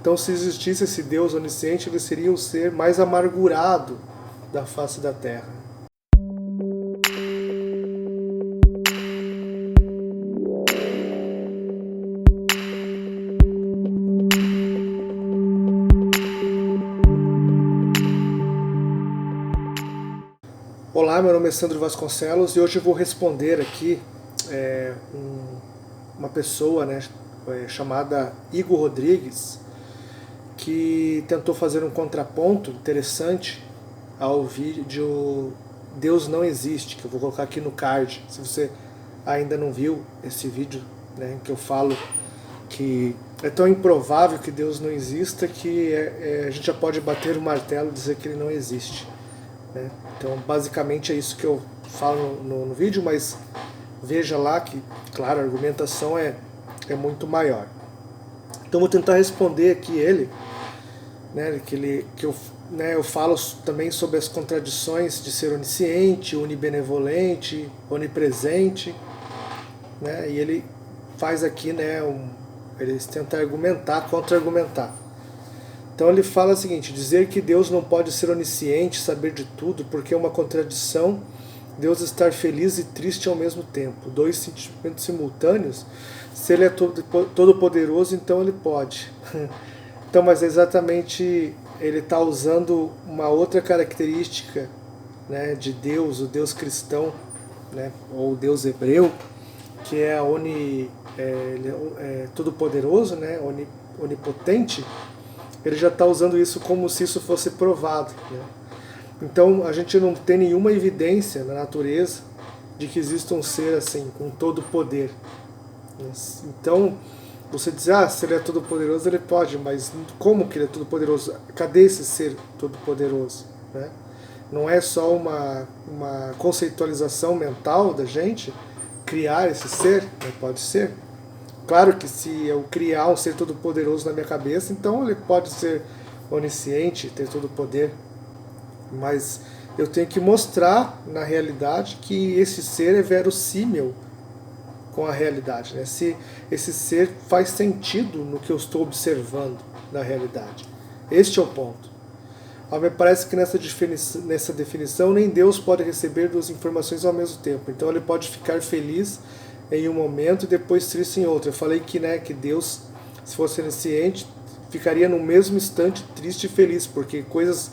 Então, se existisse esse Deus onisciente, ele seria o ser mais amargurado da face da terra. Olá, meu nome é Sandro Vasconcelos e hoje eu vou responder aqui uma pessoa, chamada Igor Rodrigues, que tentou fazer um contraponto interessante ao vídeo Deus Não Existe, que eu vou colocar aqui no card. Se você ainda não viu esse vídeo, em que eu falo que é tão improvável que Deus não exista que a gente já pode bater o martelo e dizer que ele não existe. Então, basicamente é isso que eu falo no vídeo, mas veja lá que, claro, a argumentação é muito maior. Então, vou tentar responder aqui ele, eu falo também sobre as contradições de ser onisciente, onibenevolente, onipresente, e ele faz aqui, ele tenta argumentar, contra-argumentar. Então ele fala o seguinte: dizer que Deus não pode ser onisciente, saber de tudo, porque é uma contradição Deus estar feliz e triste ao mesmo tempo. Dois sentimentos simultâneos. Se ele é todo-poderoso, então ele pode. Então, mas exatamente ele está usando uma outra característica, de Deus, o Deus cristão, ou o Deus hebreu, que é todo-poderoso, onipotente. Ele já está usando isso como se isso fosse provado. Então a gente não tem nenhuma evidência na natureza de que exista um ser assim, com todo poder. Então, você diz, se ele é todo poderoso, ele pode, mas como que ele é todo poderoso? Cadê esse ser todo poderoso? Não é só uma conceitualização mental da gente criar esse ser? Pode ser. Claro que se eu criar um ser todo poderoso na minha cabeça, então ele pode ser onisciente, ter todo o poder. Mas eu tenho que mostrar na realidade que esse ser é verossímil com a realidade. Se esse ser faz sentido no que eu estou observando na realidade. Este é o ponto. Me parece que nessa definição nem Deus pode receber duas informações ao mesmo tempo. Então ele pode ficar feliz em um momento e depois triste em outro. Eu falei que Deus, se fosse onisciente, ficaria no mesmo instante triste e feliz, porque coisas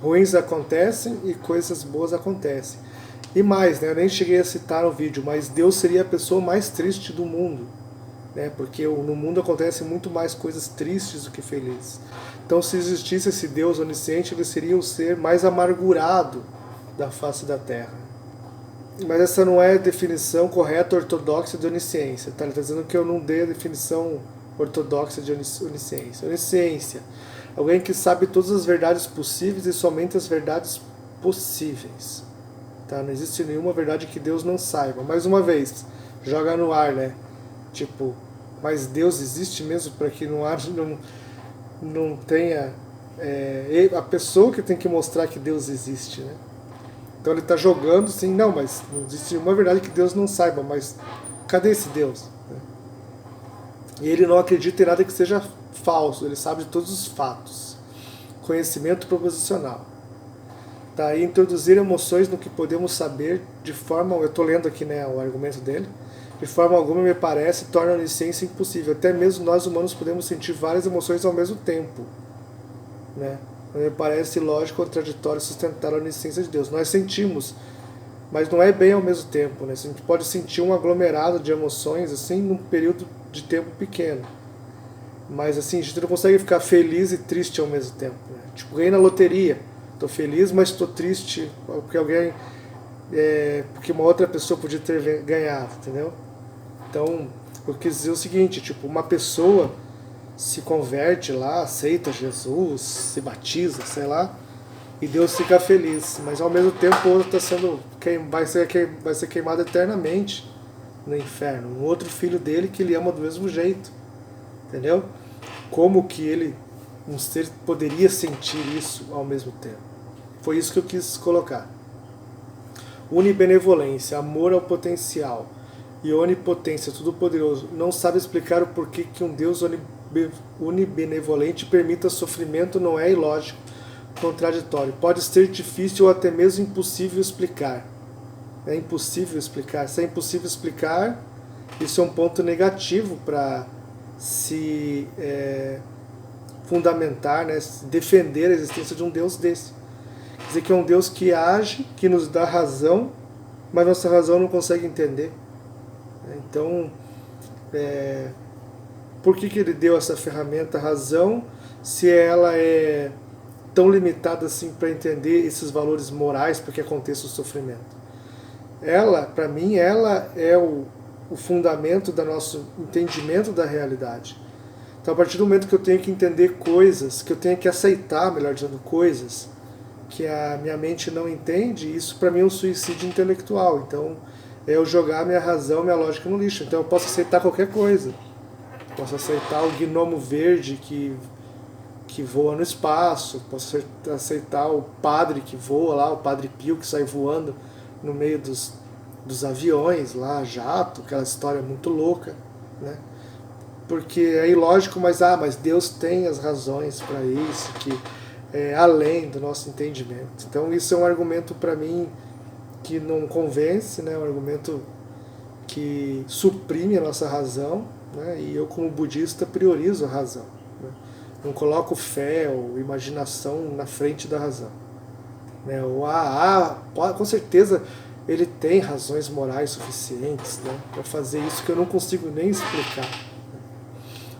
ruins acontecem e coisas boas acontecem. E mais, eu nem cheguei a citar no vídeo, mas Deus seria a pessoa mais triste do mundo, porque no mundo acontecem muito mais coisas tristes do que felizes. Então, se existisse esse Deus onisciente, ele seria o ser mais amargurado da face da terra. Mas essa não é a definição correta ortodoxa de onisciência. Ele está dizendo que eu não dei a definição ortodoxa de onisciência. Onisciência: alguém que sabe todas as verdades possíveis e somente as verdades possíveis. Não existe nenhuma verdade que Deus não saiba. Mais uma vez, joga no ar, mas Deus existe mesmo para que no ar não tenha... a pessoa que tem que mostrar que Deus existe, Então ele está jogando assim, mas não existe uma verdade que Deus não saiba, mas cadê esse Deus? E ele não acredita em nada que seja falso, ele sabe de todos os fatos. Conhecimento proposicional. Aí introduzir emoções no que podemos saber de forma, eu estou lendo aqui o argumento dele, de forma alguma me parece torna a onisciência impossível. Até mesmo nós humanos podemos sentir várias emoções ao mesmo tempo. Me parece lógico, contraditório sustentar a onisciência de Deus. Nós sentimos, mas não é bem ao mesmo tempo. A gente pode sentir um aglomerado de emoções assim num período de tempo pequeno. Mas assim, a gente não consegue ficar feliz e triste ao mesmo tempo. Ganhei na loteria. Estou feliz, mas estou triste porque porque uma outra pessoa podia ter ganhado, entendeu? Então, eu quis dizer o seguinte, uma pessoa se converte lá, aceita Jesus, se batiza, sei lá, e Deus fica feliz, mas ao mesmo tempo o outro vai ser queimado eternamente no inferno. Um outro filho dele que ele ama do mesmo jeito, entendeu? Como que um ser poderia sentir isso ao mesmo tempo? Foi isso que eu quis colocar. Unibenevolência, amor ao potencial e onipotência, tudo poderoso, não sabe explicar o porquê que um Deus unibenevolente permita sofrimento não é ilógico, contraditório. Pode ser difícil ou até mesmo impossível explicar. É impossível explicar. Se é impossível explicar, isso é um ponto negativo para se fundamentar, né, defender a existência de um Deus desse. Quer dizer que é um Deus que age, que nos dá razão, mas nossa razão não consegue entender. Então, por que ele deu essa ferramenta, razão, se ela é tão limitada assim para entender esses valores morais para que aconteça o sofrimento? Ela, para mim, ela é o fundamento do nosso entendimento da realidade. Então, a partir do momento que eu tenho que entender coisas, que eu tenho que aceitar, melhor dizendo, coisas que a minha mente não entende, isso para mim é um suicídio intelectual. Então, é eu jogar minha razão, minha lógica no lixo. Então, eu posso aceitar qualquer coisa. Posso aceitar o gnomo verde que voa no espaço, posso aceitar o padre que voa lá, o Padre Pio que sai voando no meio dos aviões lá, jato, aquela história muito louca, né? Porque é ilógico, mas Deus tem as razões para isso, que é além do nosso entendimento. Então isso é um argumento para mim que não convence, né? Um argumento que suprime a nossa razão, né? E eu, como budista, priorizo a razão, né? Não coloco fé ou imaginação na frente da razão, né? Com certeza ele tem razões morais suficientes, né, para fazer isso que eu não consigo nem explicar.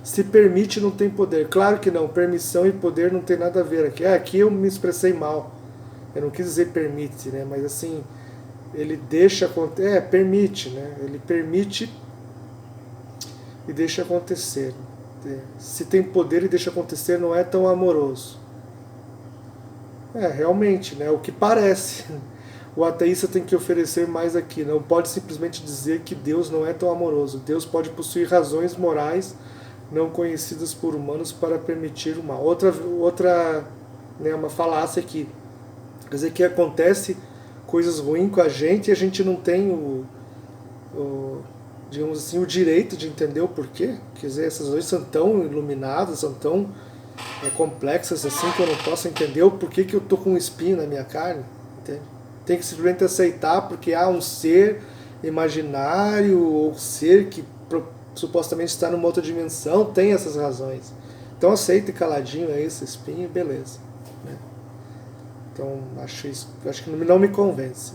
Se permite, não tem poder. Claro que não, permissão e poder não tem nada a ver aqui. Aqui eu me expressei mal, eu não quis dizer permite, né, mas assim, ele deixa acontecer, permite, né, ele permite e deixa acontecer. Se tem poder e deixa acontecer, não é tão amoroso. Realmente, né, o que parece. O ateísta tem que oferecer mais aqui. Não pode simplesmente dizer que Deus não é tão amoroso. Deus pode possuir razões morais não conhecidas por humanos para permitir uma outra, né, uma falácia aqui. Quer dizer que acontece coisas ruins com a gente e a gente não tem digamos assim, o direito de entender o porquê. Quer dizer, essas coisas são tão iluminadas, são tão complexas assim que eu não posso entender o porquê que eu estou com um espinho na minha carne. Entende? Tem que simplesmente aceitar porque há um ser imaginário ou ser que supostamente está numa outra dimensão, tem essas razões. Então aceita caladinho aí esse espinho, beleza, né? Então acho que não me convence.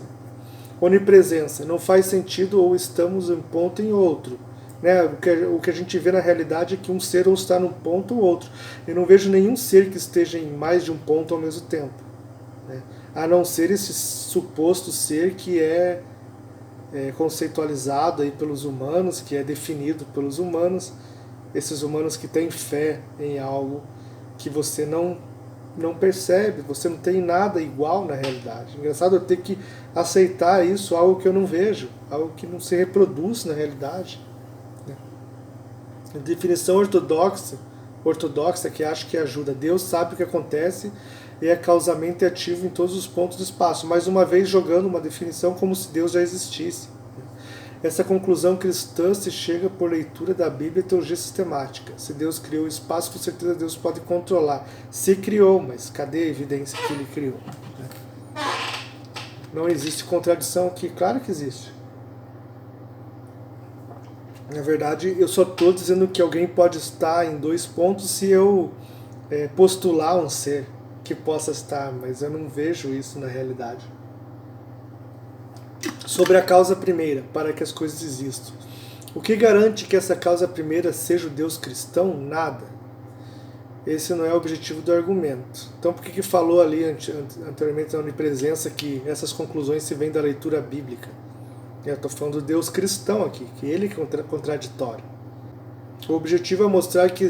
Onipresença, não faz sentido ou estamos em um ponto em outro, né? O que a gente vê na realidade é que um ser ou está num ponto ou outro. Eu não vejo nenhum ser que esteja em mais de um ponto ao mesmo tempo, né? A não ser esse suposto ser que é conceitualizado aí pelos humanos, que é definido pelos humanos, esses humanos que têm fé em algo que você não percebe, você não tem nada igual na realidade. Engraçado eu ter que aceitar isso, algo que eu não vejo, algo que não se reproduz na realidade, né? A definição ortodoxa que acho que ajuda. Deus sabe o que acontece e é causamente ativo em todos os pontos do espaço, mais uma vez jogando uma definição como se Deus já existisse. Essa conclusão cristã se chega por leitura da Bíblia e teologia sistemática. Se Deus criou o espaço, com certeza Deus pode controlar. Se criou, mas cadê a evidência que ele criou? Não existe contradição aqui? Claro que existe. Na verdade, eu só estou dizendo que alguém pode estar em dois pontos se eu postular um ser que possa estar, mas eu não vejo isso na realidade. Sobre a causa primeira, para que as coisas existam. O que garante que essa causa primeira seja o Deus cristão? Nada. Esse não é o objetivo do argumento. Então por que falou ali anteriormente na onipresença que essas conclusões se vêm da leitura bíblica? Eu estou falando do Deus cristão aqui, que ele é contraditório. O objetivo é mostrar que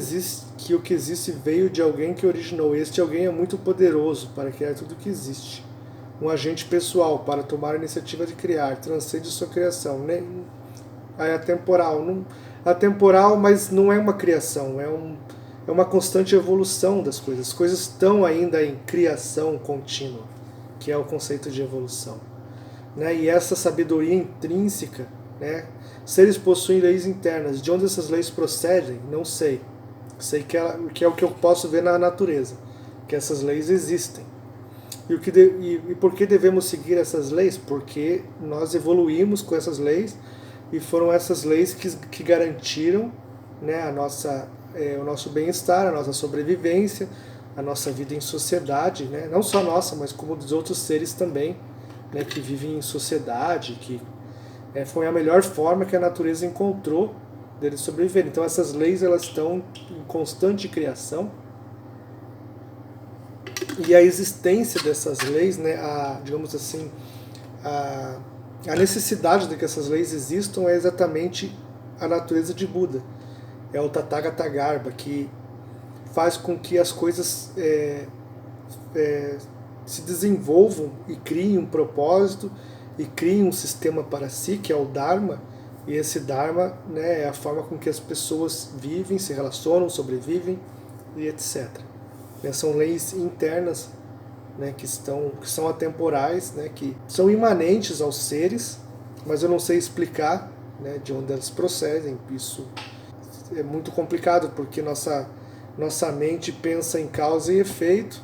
o que existe veio de alguém que originou. Este alguém é muito poderoso para criar tudo o que existe. Um agente pessoal para tomar a iniciativa de criar, transcende sua criação. É atemporal, mas não é uma criação, é uma constante evolução das coisas. As coisas estão ainda em criação contínua, que é o conceito de evolução, né? E essa sabedoria intrínseca, né? Seres possuem leis internas. De onde essas leis procedem? Não sei. Sei que é o que eu posso ver na natureza, que essas leis existem. E por que devemos seguir essas leis? Porque nós evoluímos com essas leis e foram essas leis que garantiram, né, o nosso bem-estar, a nossa sobrevivência, a nossa vida em sociedade, né, não só nossa, mas como dos outros seres também, né, que vivem em sociedade, que foi a melhor forma que a natureza encontrou deles sobreviverem. Então essas leis elas estão em constante criação. E a existência dessas leis, né, digamos assim, a necessidade de que essas leis existam é exatamente a natureza de Buda. É o Tathagata Garbha, que faz com que as coisas se desenvolvam e criem um propósito e criem um sistema para si, que é o Dharma. E esse Dharma, né, é a forma com que as pessoas vivem, se relacionam, sobrevivem e etc. São leis internas, né, que são atemporais, né, que são imanentes aos seres, mas eu não sei explicar, né, de onde elas procedem. Isso é muito complicado, porque nossa mente pensa em causa e efeito.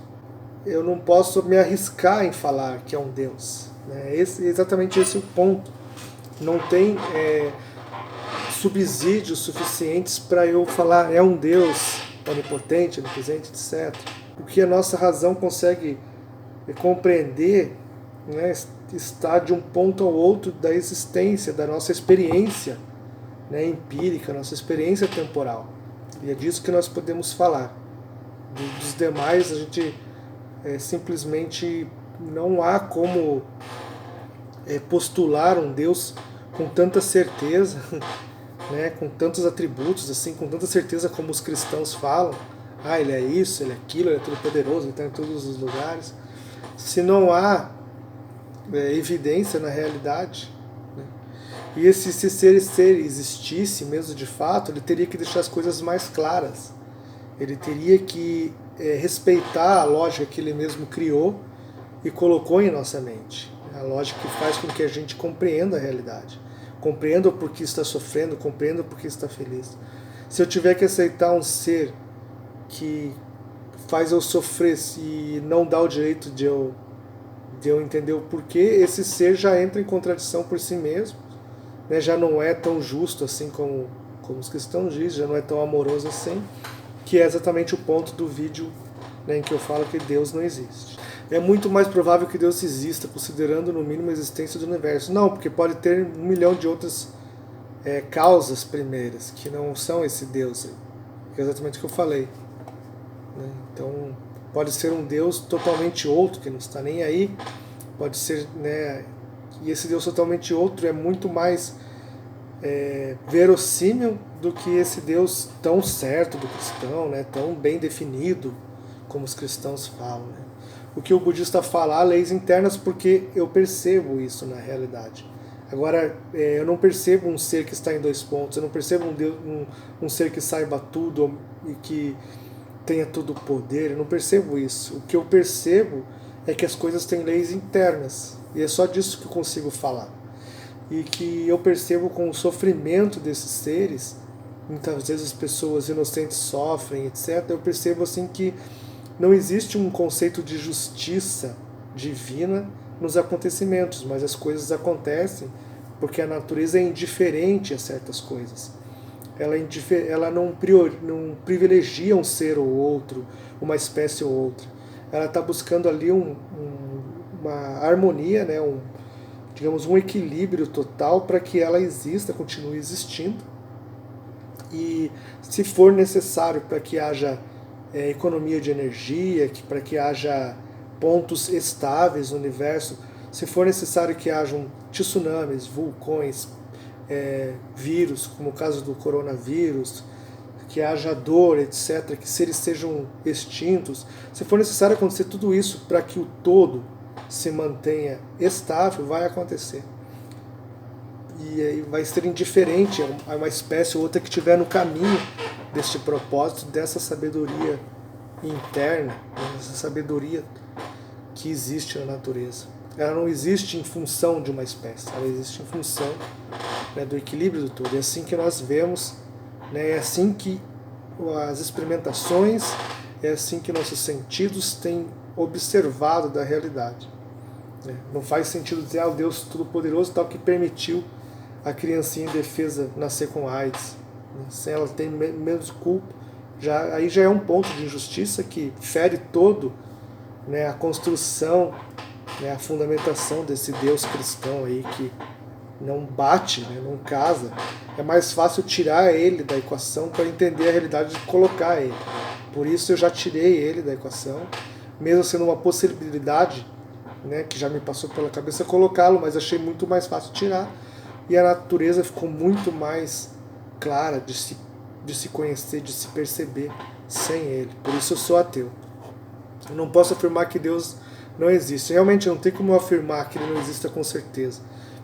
Eu não posso me arriscar em falar que é um Deus. Né? Exatamente esse é o ponto. Não tem subsídios suficientes para eu falar é um Deus onipotente, onipresente, etc. O que a nossa razão consegue compreender, né, está de um ponto ao outro da existência, da nossa experiência, né, empírica, nossa experiência temporal. E é disso que nós podemos falar. Dos demais, a gente simplesmente não há como postular um Deus com tanta certeza, né, com tantos atributos, assim, com tanta certeza como os cristãos falam. Ele é isso, ele é aquilo, ele é todo poderoso, ele está em todos os lugares. Se não há evidência na realidade, né? E se esse ser existisse mesmo de fato, ele teria que deixar as coisas mais claras. Ele teria que respeitar a lógica que ele mesmo criou e colocou em nossa mente. A lógica que faz com que a gente compreenda a realidade. Compreenda o porquê está sofrendo, compreenda o porquê está feliz. Se eu tiver que aceitar um ser que faz eu sofrer e não dá o direito de eu entender o porquê, esse ser já entra em contradição por si mesmo, né? Já não é tão justo assim como os cristãos dizem, já não é tão amoroso assim, que é exatamente o ponto do vídeo, né, em que eu falo que Deus não existe. É muito mais provável que Deus exista, considerando no mínimo a existência do universo. Não, porque pode ter 1 milhão de outras causas primeiras, que não são esse Deus, que é exatamente o que eu falei. Né? Então, pode ser um Deus totalmente outro, que não está nem aí, pode ser, né, e esse Deus totalmente outro é muito mais verossímil do que esse Deus tão certo do cristão, né, tão bem definido como os cristãos falam. Né? O que o budista fala, há leis internas, porque eu percebo isso na realidade. Agora, eu não percebo um ser que está em 2 pontos, eu não percebo um ser que saiba tudo e que tenha todo o poder, eu não percebo isso. O que eu percebo é que as coisas têm leis internas, e é só disso que eu consigo falar. E que eu percebo com o sofrimento desses seres, muitas vezes as pessoas inocentes sofrem, etc. Eu percebo assim que não existe um conceito de justiça divina nos acontecimentos, mas as coisas acontecem porque a natureza é indiferente a certas coisas. Ela não privilegia um ser ou outro, uma espécie ou outra. Ela está buscando ali uma harmonia, né, digamos, um equilíbrio total para que ela exista, continue existindo. E se for necessário para que haja economia de energia, para que haja pontos estáveis no universo, se for necessário que hajam tsunamis, vulcões, vírus, como o caso do coronavírus, que haja dor, etc., que seres sejam extintos, se for necessário acontecer tudo isso para que o todo se mantenha estável, vai acontecer. E aí vai ser indiferente a uma espécie ou outra que estiver no caminho deste propósito, dessa sabedoria interna, dessa sabedoria que existe na natureza. Ela não existe em função de uma espécie, ela existe em função, né, do equilíbrio do todo. É assim que nós vemos, né, é assim que as experimentações, é assim que nossos sentidos têm observado da realidade. Não faz sentido dizer, o Deus Todo-Poderoso tal que permitiu a criancinha indefesa nascer com AIDS, sem ela ter menos culpa. Aí já é um ponto de injustiça que fere todo, a construção, a fundamentação desse Deus cristão aí que não bate, não casa. É mais fácil tirar ele da equação para entender a realidade de colocar ele. Por isso eu já tirei ele da equação, mesmo sendo uma possibilidade, que já me passou pela cabeça colocá-lo, mas achei muito mais fácil tirar. E a natureza ficou muito mais clara de se conhecer, de se perceber sem ele. Por isso eu sou ateu. Eu não posso afirmar que Deus não existe. Realmente não tem como eu afirmar que ele não exista com certeza.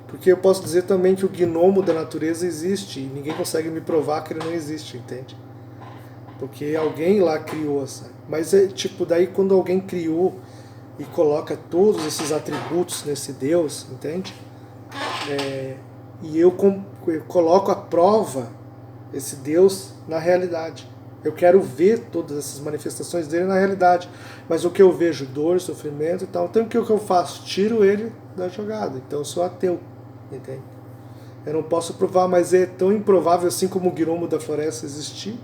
Porque eu posso dizer também que o gnomo da natureza existe e ninguém consegue me provar que ele não existe, entende? Porque alguém lá criou essa. Mas é tipo, daí quando alguém criou e coloca todos esses atributos nesse Deus, entende? E eu coloco à prova esse Deus na realidade. Eu quero ver todas essas manifestações dele na realidade. Mas o que eu vejo, dor, sofrimento e tal. Então o que eu faço? Tiro ele da jogada. Então eu sou ateu. Entende? Eu não posso provar, mas é tão improvável assim como o gnomo da floresta existir,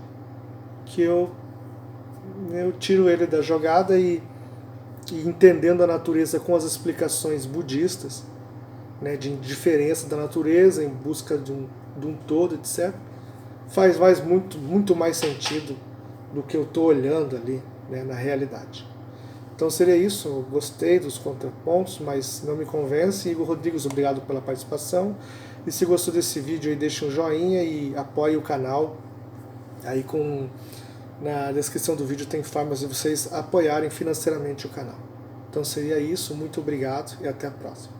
que eu tiro ele da jogada e entendendo a natureza com as explicações budistas, de diferença da natureza em busca de um todo, etc., faz muito mais sentido do que eu estou olhando ali, na realidade. Então seria isso. Eu gostei dos contrapontos, mas não me convence. Igor Rodrigues, obrigado pela participação. E se gostou desse vídeo, aí deixa um joinha e apoie o canal. Aí na descrição do vídeo tem formas de vocês apoiarem financeiramente o canal. Então seria isso. Muito obrigado e até a próxima.